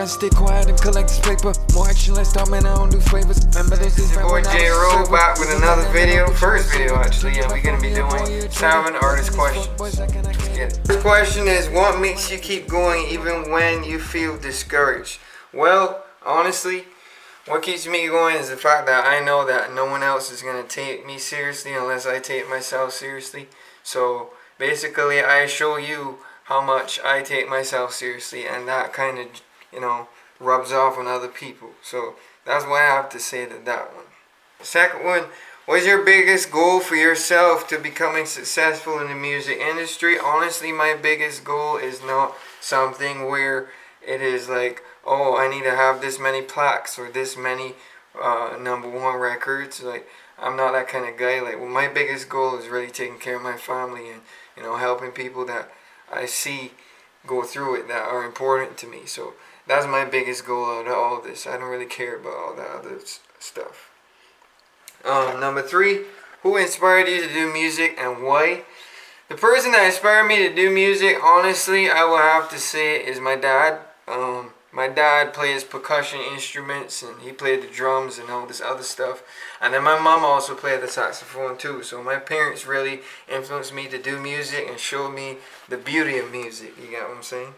stay quiet and collect this paper. More action, less talk, man, I don't do favors. Remember those days Your boy Jayro back with another video. First video actually, and we're gonna be doing 7 artist questions. Let's get it. First question is, what makes you keep going even when you feel discouraged? Well, honestly, what keeps me going is the fact that I know that no one else is gonna take me seriously unless I take myself seriously. So basically, I show you how much I take myself seriously, and that kind of, rubs off on other people. So that's what I have to say to that one. Second one, what is your biggest goal for yourself to becoming successful in the music industry? Honestly, my biggest goal is not something where it is like, oh, I need to have this many plaques or this many #1 records. Like, I'm not that kind of guy. Like, well, my biggest goal is really taking care of my family and, helping people that I see go through it that are important to me. So that's my biggest goal out of all this. I don't really care about all that other stuff. Number 3, who inspired you to do music and why? The person that inspired me to do music, honestly, I will have to say is my dad. My dad plays percussion instruments, and he played the drums and all this other stuff. And then my mom also played the saxophone too. So my parents really influenced me to do music and showed me the beauty of music. You get what I'm saying?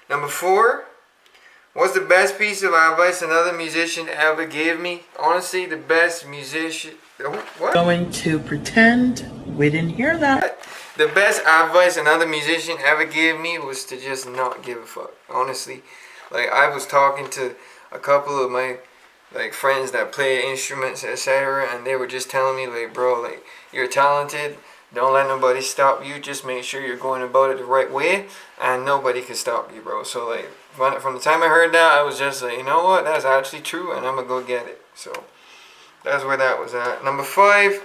Number 4, what's the best piece of advice another musician ever gave me? Honestly, the best musician... What? Going to pretend we didn't hear that. The best advice another musician ever gave me was to just not give a fuck. Honestly, like, I was talking to a couple of my friends that play instruments, etc., and they were just telling me, like, bro, like, you're talented. Don't let nobody stop you. Just make sure you're going about it the right way, and nobody can stop you, bro. So, like, from the time I heard that, I was just like, you know what? That's actually true, and I'm gonna go get it. So that's where that was at. Number 5.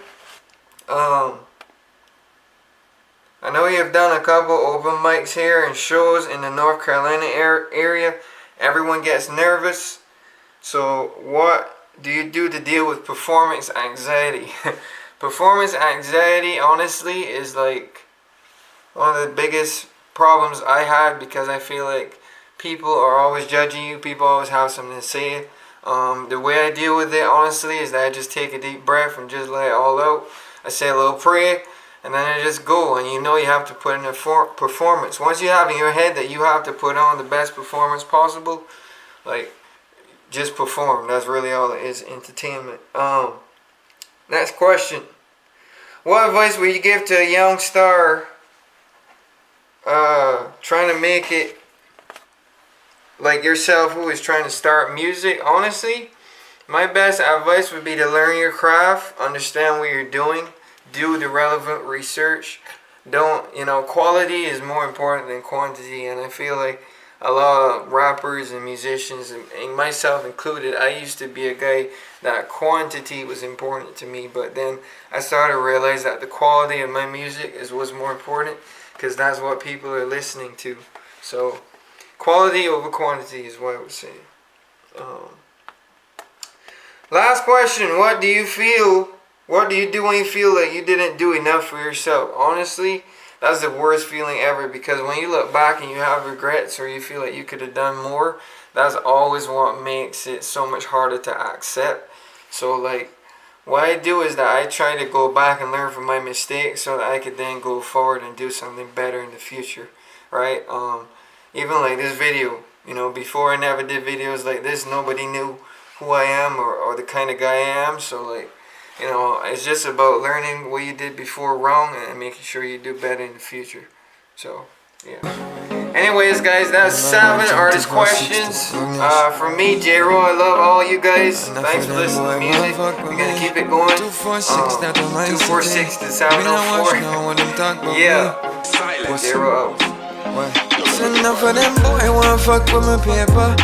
I know you've done a couple open mics here and shows in the North Carolina area. Everyone gets nervous. So what do you do to deal with performance anxiety? Performance anxiety, honestly, is like one of the biggest problems I had, because I feel like people are always judging you. People always have something to say. The way I deal with it, honestly, is that I just take a deep breath and just let it all out. I say a little prayer, and then I just go. And you have to put in a performance. Once you have in your head that you have to put on the best performance possible, like, just perform. That's really all it is, entertainment. Next question. What advice would you give to a young star trying to make it like yourself, who is trying to start music? Honestly, my best advice would be to learn your craft, understand what you're doing, do the relevant research. Quality is more important than quantity, and I feel like a lot of rappers and musicians, and myself included, I used to be a guy that quantity was important to me, but then I started to realize that the quality of my music was more important, because that's what people are listening to. So quality over quantity is what I would say. Last question. What do you do when you feel like you didn't do enough for yourself? Honestly, that's the worst feeling ever, because when you look back and you have regrets, or you feel like you could have done more, that's always what makes it so much harder to accept. So, like, what I do is that I try to go back and learn from my mistakes so that I could then go forward and do something better in the future, right? Even like this video, before I never did videos like this, nobody knew who I am or the kind of guy I am. So, like, it's just about learning what you did before wrong and making sure you do better in the future. So, yeah. Anyways, guys, that's 7 artist questions. From me, Jayro. I love all you guys. Thanks for listening to music. We're gonna keep it going. 246 to 704. Yeah. Jayro out. Enough of them boy wanna fuck with my paper.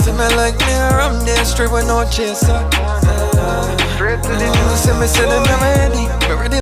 See me like me, I'm there straight with no chaser. See me never ready.